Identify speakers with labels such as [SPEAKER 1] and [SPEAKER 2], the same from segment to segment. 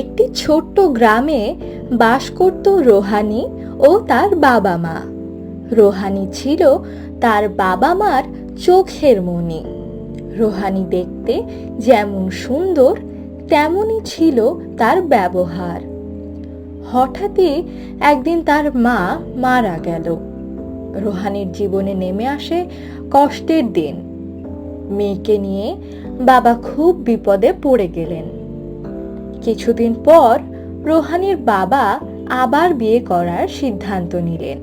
[SPEAKER 1] একটি ছোট্ট গ্রামে বাস করত রোহানি ও তার বাবা মা। রোহানি ছিল তার বাবা মার চোখের মণি। রোহানি দেখতে যেমন সুন্দর তেমনই ছিল তার ব্যবহার। হঠাৎই একদিন তার মা মারা গেল। রোহানির জীবনে নেমে আসে কষ্টের দিন। মেয়েকে নিয়ে বাবা খুব বিপদে পড়ে গেলেন। কিছুদিন পর রোহানির বাবা আবার বিয়ে করার সিদ্ধান্ত নিলেন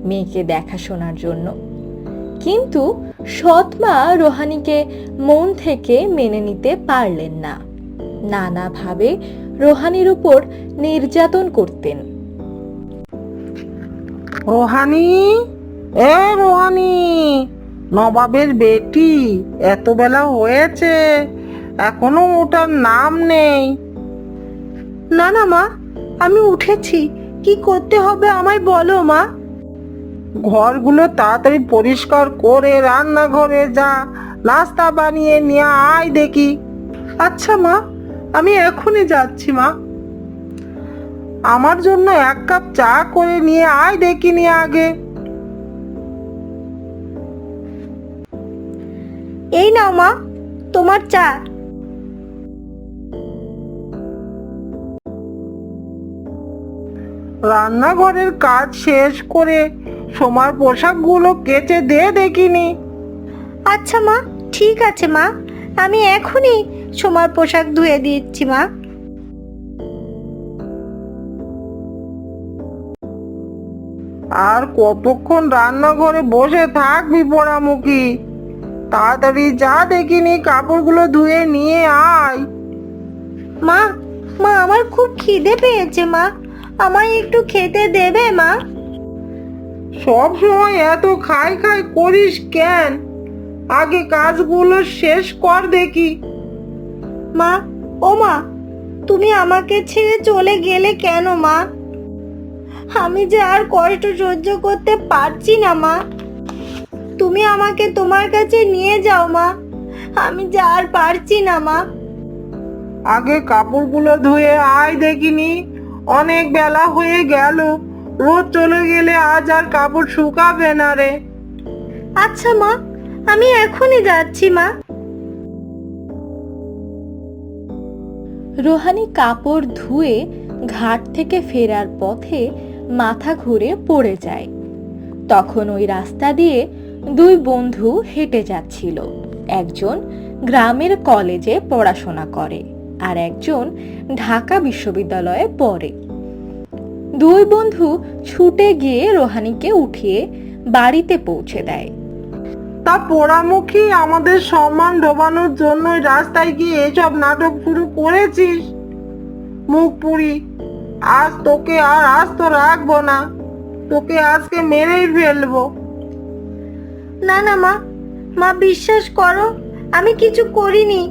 [SPEAKER 1] মেয়েকে দেখাশোনার জন্য। কিন্তু সৎ মা রোহানিকে মন থেকে মেনে নিতে পারলেন না। নানাভাবে রোহানির উপর নির্যাতন করতেন।
[SPEAKER 2] রোহানি, রোহানি, নবাবের বেটি, এত বেলা হয়েছে, এখনো ওটার নাম নেই। না না মা, আমি উঠেছি। কি করতে হবে আমায় বলো মা। ঘরগুলো তাড়াতাড়ি পরিষ্কার করে রান্নাঘরে যা, নাস্তা বানিয়ে নিয়ে আয় দেখি। আচ্ছা মা, আমি এখনই যাচ্ছি মা। আমার জন্য এক কাপ চা করে নিয়ে আয় দেখিনি আগে। এই নাও মা, তোমার চা। রান্নাঘরের কাজ শেষ করে সোমার পোশাকগুলো কেচে দে দেখিনি। আচ্ছা মা, ঠিক আছে মা, আমি এখনই সোমার পোশাক ধুয়ে দিচ্ছি মা। আর কতক্ষণ রান্নাঘরে বসে থাকবি পোড়ামুখী? তাড়াতাড়ি যা দেখিনি, কাপড়গুলো ধুয়ে নিয়ে আয়। মা, মা, আমার খুব খিদে পেয়েছে মা, আমায় একটু খেতে দেবে মা? সব সময় এত খাই খাই করিস কেন? আগে কাজগুলো শেষ কর দেখি। মা, ও মা, তুমি আমাকে ছেড়ে চলে গেলে কেন মা? আমি যে আর কষ্ট সহ্য করতে পারছি না মা, তুমি আমাকে তোমার কাছে নিয়ে যাও মা, আমি যে আর পারছি না মা। আগে কাপড়গুলো ধুয়ে আয় দেখিনি, অনেক বেলা হয়ে গেল। রোদ চলে গেলে আজ আর কাপড় শুকাবে না রে। আচ্ছা মা, আমি এখনই যাচ্ছি মা।
[SPEAKER 1] রোহানি কাপড় ধুয়ে ঘাট থেকে ফেরার পথে মাথা ঘুরে পড়ে যায়। তখন ওই রাস্তা দিয়ে দুই বন্ধু হেঁটে যাচ্ছিল। একজন গ্রামের কলেজে পড়াশোনা করে আর একজন ঢাকা বিশ্ববিদ্যালয়ে পড়ে। দুই বন্ধু ছুটে গিয়ে রোহানিকে উঠিয়ে বাড়িতে পৌঁছে দেয়।
[SPEAKER 2] তা পোড়ামুখী, আমাদের সম্মান ডোবানোর জন্য রাস্তায় গিয়ে এসব নাটক শুরু করেছিস? মুখ পুরি, আজ তোকে আর আস্ত রাখবো না, তোকে আজকে মেরেই ফেলবো। না না মা, মা বিশ্বাস করো, আমি কিছু করিনি।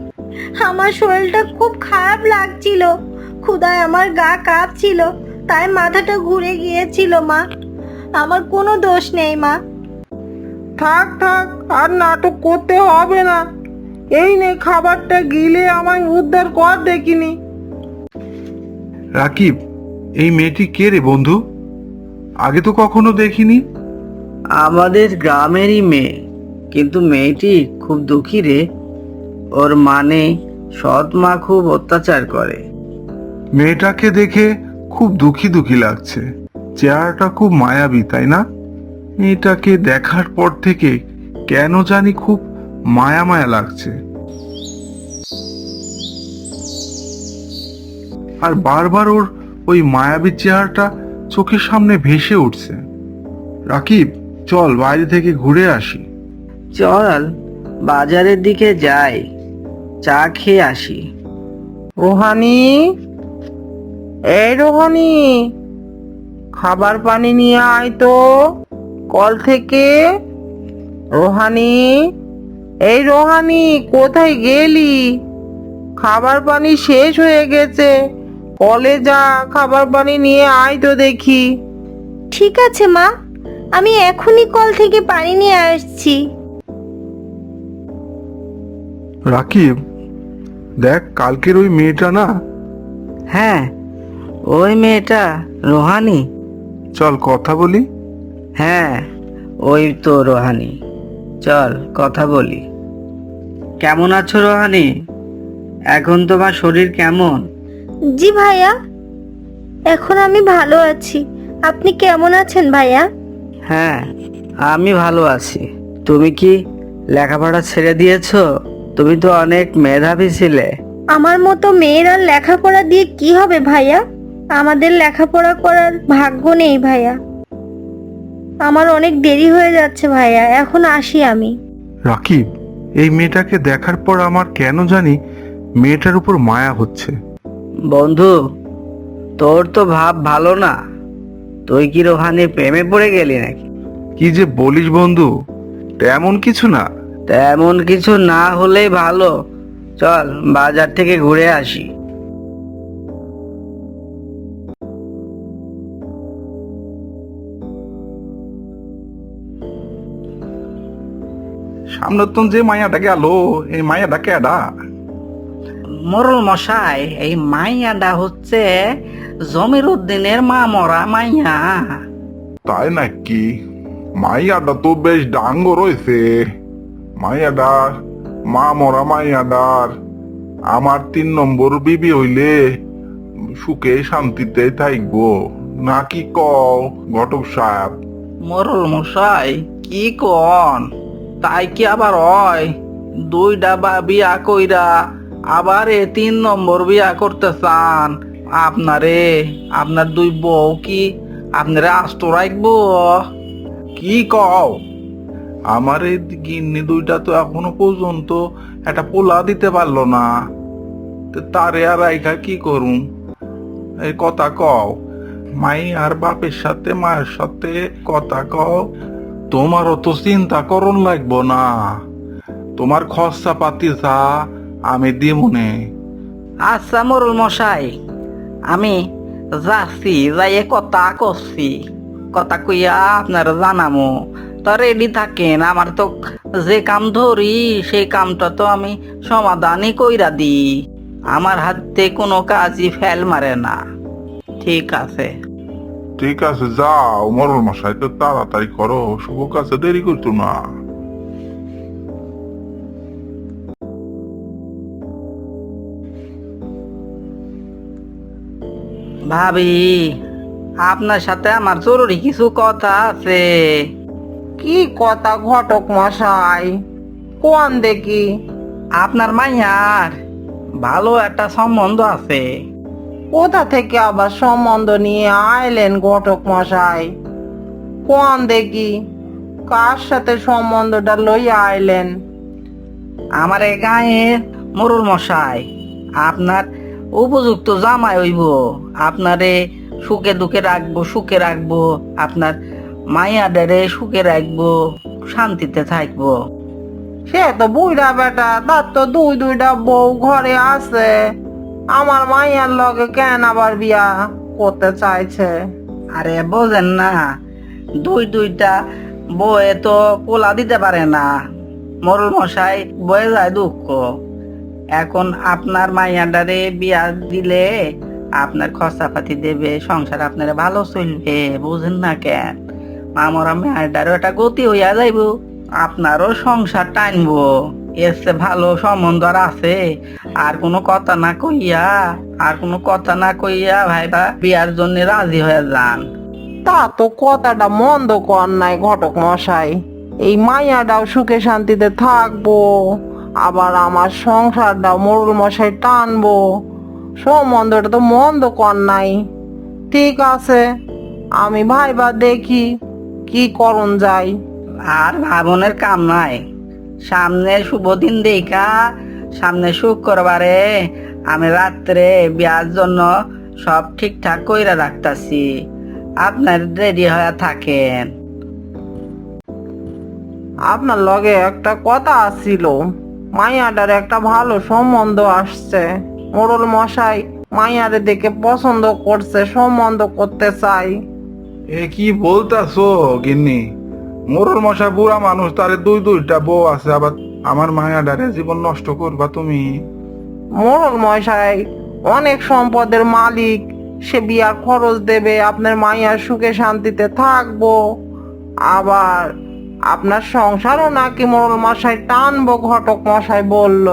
[SPEAKER 2] আমার শরীরটা খুব খারাপ লাগছিল, ক্ষুধায় আমার গা কাঁপছিল, তাই মাথাটা ঘুরে গিয়েছিল মা। আমার কোনো দোষ নেই মা। থাক থাক, আর নাটক করতে হবে না। এই নে খাবারটা, গিলে আমায় উদ্ধার কর দেখিনি।
[SPEAKER 3] রাকিব, এই মেয়েটি কে রে বন্ধু? আগে তো কখনো দেখিনি।
[SPEAKER 4] আমাদের গ্রামেরই মেয়ে, কিন্তু মেয়েটি খুব দুঃখী রে। ওর মানে সৎ মা খুব অত্যাচার করে।
[SPEAKER 3] মেয়েটাকে দেখে খুব দুঃখী দুঃখী লাগছে। চেহারাটা খুব মায়াবী, তাই না? মেয়েটাকে দেখার পর থেকে কেন জানি খুব মায়া মায়া লাগছে। আর বারবার ওর ওই মায়াবী চেহারাটা চোখের সামনে ভেসে উঠছে। রাকিব, চল বাইরে থেকে ঘুরে আসি।
[SPEAKER 4] চল বাজারের দিকে যাই, চা খেয়ে আসি।
[SPEAKER 2] রোহানি, এই রোহানি, খাবার পানি নিয়ে আয় তো কল থেকে। রোহানি, এই রোহানি, কোথায় গেলি? খাবার পানি শেষ হয়ে গেছে, কলে যা, খাবার পানি নিয়ে আয় তো দেখি। ঠিক আছে মা, আমি এখনই কল থেকে পানি নিয়ে আসছি।
[SPEAKER 3] রাকিব, দেখ, কালকের ওই মেয়েটা না,
[SPEAKER 4] হ্যাঁ, ওই মেয়েটা রোহানি।
[SPEAKER 3] চল কথা বলি।
[SPEAKER 4] হ্যাঁ, ওই তো রোহানি, চল কথা বলি। কেমন আছো রোহানি? এখন তোমার শরীর কেমন?
[SPEAKER 5] জি ভাইয়া, এখন আমি ভালো আছি। আপনি কেমন আছেন ভাইয়া?
[SPEAKER 4] হ্যাঁ, আমি ভালো আছি। তুমি কি লেখাপড়া ছেড়ে দিয়েছো? তুমি তো অনেক মেধাবী ছিলে।
[SPEAKER 5] আমার মতো মেয়েরা লেখাপড়া দিয়ে কি হবে ভাইয়া? আমাদের লেখাপড়া করার ভাগ্য নেই ভাইয়া। আমার অনেক দেরি হয়ে যাচ্ছে ভাইয়া, এখন আসি আমি।
[SPEAKER 3] রাকিব, এই মেয়েটাকে দেখার পর আমার কেন জানি মেয়েটার উপর মায়া হচ্ছে।
[SPEAKER 4] বন্ধু, তোর তো ভাব ভালো না। তুই কি রোহানির প্রেমে পড়ে গেলি নাকি?
[SPEAKER 3] কি যে বলিস বন্ধু, তেমন কিছু না।
[SPEAKER 4] তেমন কিছু না হলেই ভালো। চল বাজার থেকে ঘুরে আসি।
[SPEAKER 3] সামনে তো যে মায়াটা গেল, এই মায়াটা কেডা?
[SPEAKER 4] মোরল মশাই, এই মাইয়াটা হচ্ছে জমির উদ্দিনের মা মরা মাইয়া।
[SPEAKER 3] তাই নাকি? মাইয়াটা তো বেশ ডাঙ্গ রয়েছে। মাইয়াডার মা মরা মাইয়াডার আমার 3 নম্বর বিবি হইলে সুখে শান্তিতে থাকবো নাকি কও ঘটক সাহেব?
[SPEAKER 4] মোরল মশাই কি কন? তাই কি আবার হয়? 2টা বিয়া কইরা আবার 3 নম্বর বিয়া করতে চান? আপনারে আপনার 2 বউ কি আপনারে আস্ত রাখবো?
[SPEAKER 3] কি কও? আমার এই গিন্নি 2টা তো এখনো পর্যন্ত একটা পোলা দিতে পারলো না। তো তারে আর রাইখা কি করুম? এই কথা কও। মাই আর বাপের সাথে মায়ের সাথে কথা কও। তোমারও তো চিন্তা করন লাগবো না। তোমার খরচা পাতি যা আমি দিমুনে।
[SPEAKER 4] আচ্ছা মোরল মশাই, আমি যাচ্ছি, যাইয়ে কথা করছি। কথা কইয়া আপনারা জানামো। তো রেডি থাকেন। আমার তো যে কাম ধরি সেই কামটা তো আমি সমাধানই কইরা দিই। আমার হাতে কোনো কাজই ফেল মারে না। ঠিক আছে।
[SPEAKER 3] ঠিক আছে, যাও মরল মশাই, তো তাড়াতাড়ি করো, শুভ কাছে দেরি করতো না।
[SPEAKER 4] ভাবি, আপনার সাথে আমার জরুরি কিছু কথা আছে।
[SPEAKER 2] কি কথা ঘটক মশাই? কোন দেখি।
[SPEAKER 4] আপনার মাইয়ার ভালো একটা সম্বন্ধ আছে।
[SPEAKER 2] কোথা থেকে আবার সম্বন্ধ নিয়ে আইলেন ঘটক মশাই? কোন দেখি, কার সাথে সম্বন্ধটা লইয়া আইলেন?
[SPEAKER 4] আমার এই গায়ের মোরল মশাই আপনার উপযুক্ত জামাই হইব। আপনারে সুখে দুঃখে রাখবো, সুখে রাখবো। আপনার মাইয়াডারে সুখে রাখবো, শান্তিতে থাকবো।
[SPEAKER 2] সে তো বুইড়া বেটা, তার তো 2টা বউ ঘরে আছে। আমার মাইয়ার লগে কেন আবার বিয়া করতে চাইছে?
[SPEAKER 4] আরে বোঝেন না, 2টা বয়ে তো পোলা দিতে পারে না। মোরল মশাই বয়ে যায় দুঃখ। এখন আপনার মাইয়াডারে বিয়া দিলে আপনার খরচাপাতি দেবে, সংসার আপনার ভালো চলবে। বুঝেন না কেন? মামরা মেয়েটারও একটা গতি হইয়া যাইব, আপনারও সংসার টানবো। এর চেয়ে ভালো সম্বন্ধ আর আছে? আর কোনো কথা না কইয়া ভাইবা বিয়ার জন্য রাজি হয়ে যান।
[SPEAKER 2] তা তো কথাটা মন্দ কর নাই ঘটক মশাই। এই মাইয়াটাও সুখে শান্তিতে থাকবো, আবার আমার সংসারটাও মোরল মশাই টানবো। সম্বন্ধটা তো মন্দ কর নাই। ঠিক আছে, আমি ভাইবা দেখি কি করণ যায়।
[SPEAKER 4] আর ভাবনের কাম নাই। সামনে শুভ দিন দেখা, সামনে শুক্রবারে আমি রাত্রে বিয়ার জন্য সব ঠিকঠাক কইরা রাখতাছি। আপনার রেডি হয়ে থাকেন।
[SPEAKER 2] আপনার লগে একটা কথা আছিল। মাইয়াটার একটা ভালো সম্বন্ধ আসছে। মোরল মশাই মাইয়ারে দেখে পছন্দ করছে, সম্বন্ধ করতে চাই।
[SPEAKER 3] এ কি বলতাছো গিন্নি? মোরল মশাই বুড়া মানুষ, তারে 2টা বউ আছে, আবার আমার মায়াডারে জীবন নষ্ট করবা তুমি?
[SPEAKER 2] মোরল মশাই অনেক সম্পদের মালিক, সে বিয়ার খরচ দেবে, আপনার মাইয়ার সুখে শান্তিতে থাকবো। আবার আপনার সংসারও নাকি মোড়ল মশাই টানবো, ঘটক মশাই বলল।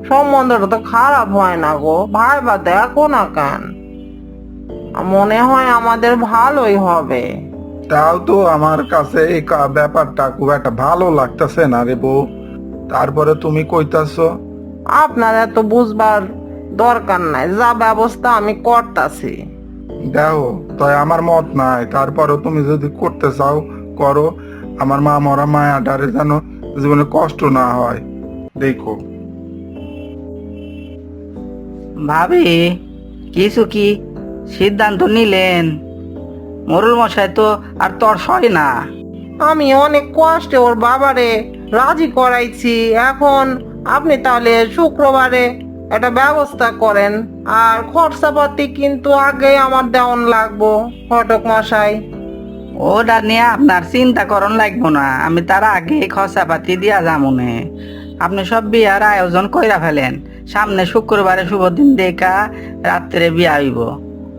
[SPEAKER 2] সম্বন্ধটা তো খারাপ হয় না গো, ভাই বা দেখো না কেন, মনে হয় আমাদের ভালোই হবে।
[SPEAKER 3] তাও তো আমার কাছে এই ব্যাপারটা খুব একটা ভালো লাগতেছে না রে বউ। তারপরে তুমি কইতাছো।
[SPEAKER 2] আপনার এত বুঝবার দরকার নাই, যা ব্যবস্থা আমি করতাছি।
[SPEAKER 3] দেখো তাই আমার মত নাই, তারপরে তুমি যদি করতে চাও করো। আমার মা মরা মায়াটারে যেন জীবনে কষ্ট না হয় দেখো।
[SPEAKER 4] ভাবি, কিছু কি সিদ্ধান্ত নিলেন? মোরল মশাই তো আর তর সয় না।
[SPEAKER 2] আমি অনেক কষ্টে ওর বাবারে রাজি করাইছি। এখন আপনি তাহলে শুক্রবারে একটা ব্যবস্থা করেন, আর খরচাপাতি কিন্তু আগে আমার দেওয়ান লাগবো ঘটক মশাই।
[SPEAKER 4] ওটা নিয়ে আপনার চিন্তা করন লাগবো না, আমি তার আগে খরচাপাতি দিয়া যামুনে। আপনি সব বিয়ার আয়োজন কইরা ফেলেন, সামনে শুক্রবারে শুভ দিন দেখা রাত্রে বিয়া হইব।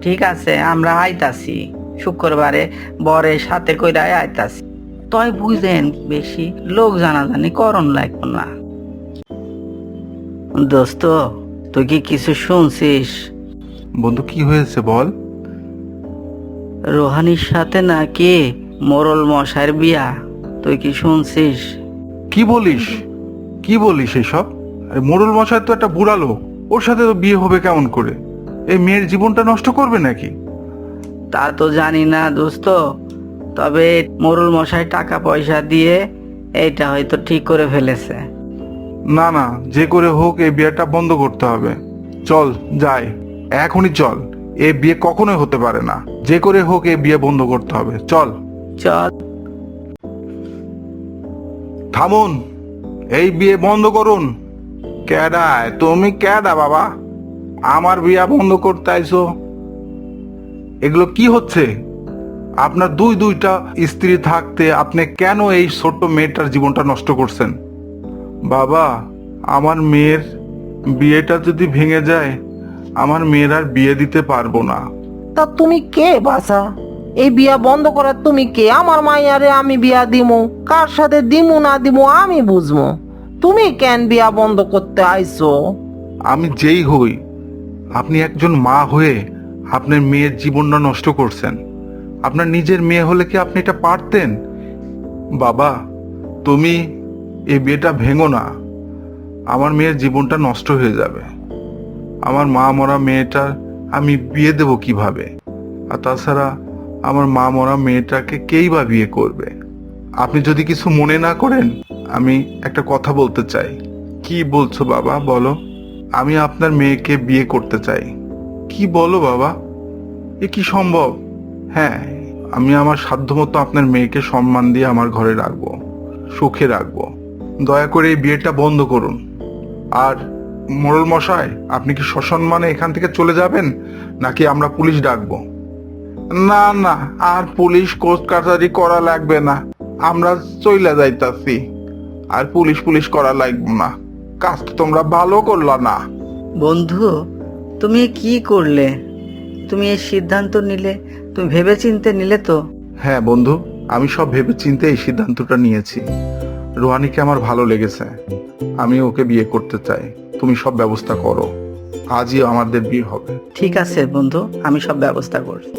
[SPEAKER 4] ঠিক আছে, আমরা আইতাছি শুক্রবারে, বরের সাথে কইরা আইতাছি। তই বুঝেন, বেশি লোক জানাজানি করন লাগবো না। দোস্ত, তুই কি কিছু শুনছিস?
[SPEAKER 3] বন্ধু কি হয়েছে বল।
[SPEAKER 4] রোহানির সাথে নাকি মোরল মশাইয়ের বিয়া, তুই কি শুনছিস?
[SPEAKER 3] কি বলিস, কি বলিস এসব? আরে মোড়ল মশাই তো একটা বুড়া লোক, ওর সাথে তো বিয়ে হবে কেমন করে? এই মেয়ের জীবনটা নষ্ট করবে নাকি?
[SPEAKER 4] তা তো জানি না দোস্ত, তবে মোরল মশাই টাকা পয়সা দিয়ে এইটা হয়তো ঠিক করে ফেলেছে।
[SPEAKER 3] না না, যে করে হোক এই বিয়েটা বন্ধ করতে হবে। চল যাই, এখনই চল। এই বিয়ে কখনোই হতে পারে না, যে করে হোক এই বিয়ে বন্ধ করতে হবে। চল।
[SPEAKER 4] চল।
[SPEAKER 3] থামুন, এই বিয়ে বন্ধ করুন। ক্যাডায় তুমি? ক্যাডা বাবা, আমার বিয়ে বন্ধ করতে আইছো? এগুলো কি হচ্ছে? আপনার দুইটা স্ত্রী থাকতে আপনি কেন এই ছোট্ট মেয়েটার জীবনটা নষ্ট করছেন? বাবা, আমার মেয়ের বিয়েটা যদি ভেঙে যায়, আমার মেয়ের আর বিয়ে দিতে পারবো না।
[SPEAKER 2] তা তুমি কে বাসা? এই বিয়া বন্ধ করার তুমি কে? আমার মাইয়ারে আমি বিয়া দিমু, কার সাথে দিমু না দিমু আমি বুঝবো। তুমি কেন বিয়া বন্ধ করতে আইছো?
[SPEAKER 3] আমি যেই হই, আপনি একজন মা হয়ে আপনার মেয়ের জীবনটা নষ্ট করছেন। আপনার নিজের মেয়ে হলে কি আপনি এটা পারতেন? বাবা, তুমি এই বিয়েটা ভেঙো না, আমার মেয়ের জীবনটা নষ্ট হয়ে যাবে। আমার মা মরা মেয়েটার আমি বিয়ে দেব কিভাবে? আর তাছাড়া আমার মা মরা মেয়েটাকে কেই বা বিয়ে করবে? আপনি যদি কিছু মনে না করেন, আমি একটা কথা বলতে চাই। কি বলছো বাবা, বলো। আমি আপনার মেয়েকে বিয়ে করতে চাই। কি বলো বাবা, এ কি সম্ভব? হ্যাঁ, আমি আমার সাধ্যমতো আপনার মেয়েকে সম্মান দিয়ে আমার ঘরে রাখবো, সুখে রাখবো। দয়া করে এই বিয়েটা বন্ধ করুন। আর মোড়ল মশাই, আপনি কি সসম্মানে এখান থেকে চলে যাবেন, নাকি আমরা পুলিশ ডাকবো? না না, আর পুলিশ কোর্ট কাছারি করা লাগবে না, আমরা চইলা যাইতাছি। আর পুলিশ করা লাগবে না, কাজ তো তোমরা ভালো করলা না।
[SPEAKER 4] বন্ধু, তুমি কি করলে? তুমি এই সিদ্ধান্ত নিলে, তুমি ভেবেচিন্তে নিলে তো?
[SPEAKER 3] হ্যাঁ বন্ধু, আমি সব ভেবে চিন্তে এই সিদ্ধান্তটা নিয়েছি। রোহানিকে আমার ভালো লেগেছে, আমি ওকে বিয়ে করতে চাই। তুমি সব ব্যবস্থা করো, আজই আমাদের বিয়ে হবে।
[SPEAKER 4] ঠিক আছে বন্ধু, আমি সব ব্যবস্থা করছি।